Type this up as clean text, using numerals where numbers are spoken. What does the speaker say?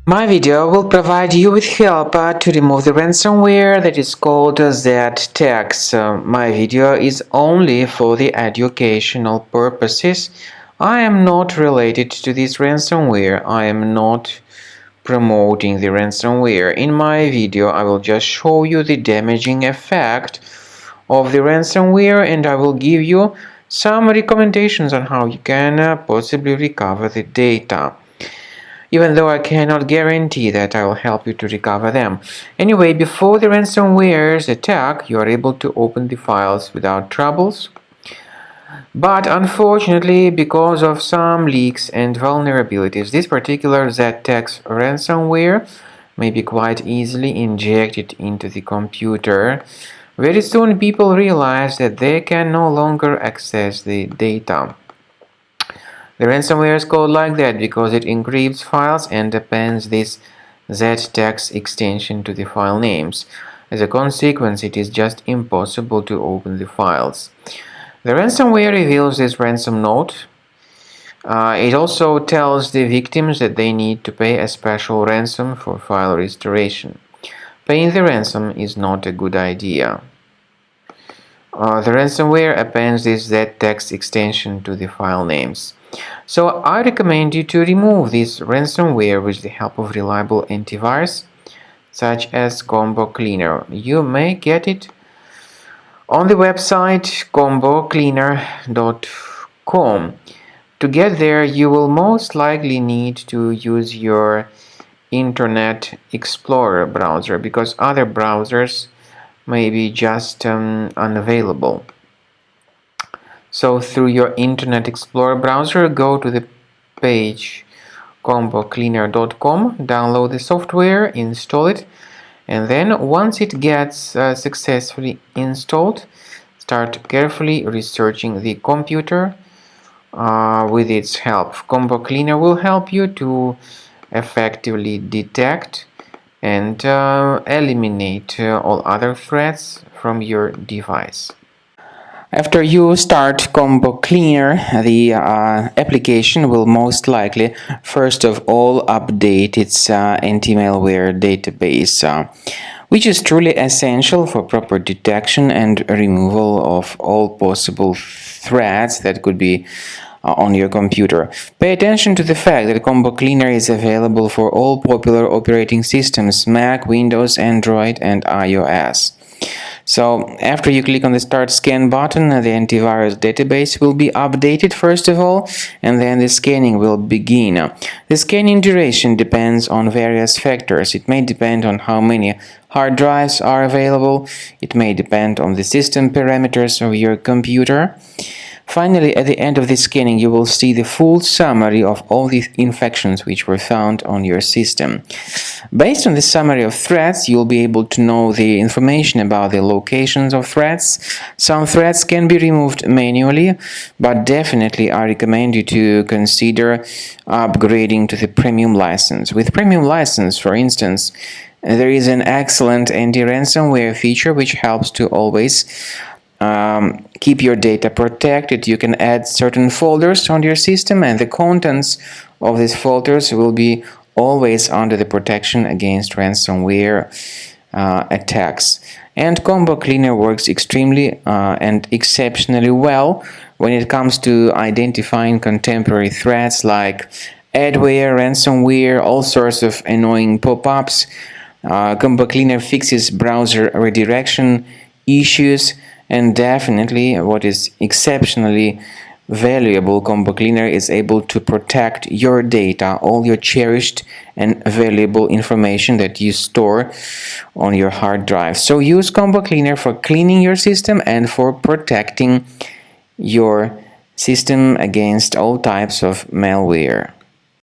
My video will provide you with help to remove the ransomware that is called Ztax. My video is only for the educational purposes. I am not related to this ransomware. I am not promoting the ransomware. In my video, I will just show you the damaging effect of the ransomware, and I will give you some recommendations on how you can possibly recover the data, even though I cannot guarantee that I will help you to recover them. Anyway, before the ransomware's attack, you are able to open the files without troubles. But unfortunately, because of some leaks and vulnerabilities, this particular Ztax ransomware may be quite easily injected into the computer. Very soon, people realize that they can no longer access the data. The ransomware is called like that because it encrypts files and appends this Ztax extension to the file names. As a consequence, it is just impossible to open the files. The ransomware reveals this ransom note. It also tells the victims that they need to pay a special ransom for file restoration. Paying the ransom is not a good idea. The ransomware appends this Ztax extension to the file names. So I recommend you to remove this ransomware with the help of reliable antivirus, such as Combo Cleaner. You may get it on the website combocleaner.com. To get there, you will most likely need to use your Internet Explorer browser because other browsers may be just unavailable. So through your Internet Explorer browser, go to the page combocleaner.com, download the software, install it, and then once it gets successfully installed, start carefully researching the computer with its help. Combo Cleaner will help you to effectively detect and eliminate all other threats from your device. After you start Combo Cleaner, the application will most likely first of all update its anti-malware database, which is truly essential for proper detection and removal of all possible threats that could be on your computer. Pay attention to the fact that Combo Cleaner is available for all popular operating systems: Mac, Windows, Android, and iOS. So after you click on the Start Scan button, the antivirus database will be updated first of all, and then the scanning will begin. The scanning duration depends on various factors. It may depend on how many hard drives are available. It may depend on the system parameters of your computer. Finally, at the end of the scanning, you will see the full summary of all the infections which were found on your system. Based on the summary of threats, you'll be able to know the information about the locations of threats. Some threats can be removed manually, but definitely I recommend you to consider upgrading to the premium license. With premium license, for instance, there is an excellent anti-ransomware feature which helps to always keep your data protected. You can add certain folders on your system, and the contents of these folders will be always under the protection against ransomware attacks. And Combo Cleaner works extremely and exceptionally well when it comes to identifying contemporary threats like adware, ransomware, all sorts of annoying pop-ups. Combo Cleaner fixes browser redirection issues. And definitely, what is exceptionally valuable, Combo Cleaner is able to protect your data, all your cherished and valuable information that you store on your hard drive. So use Combo Cleaner for cleaning your system and for protecting your system against all types of malware.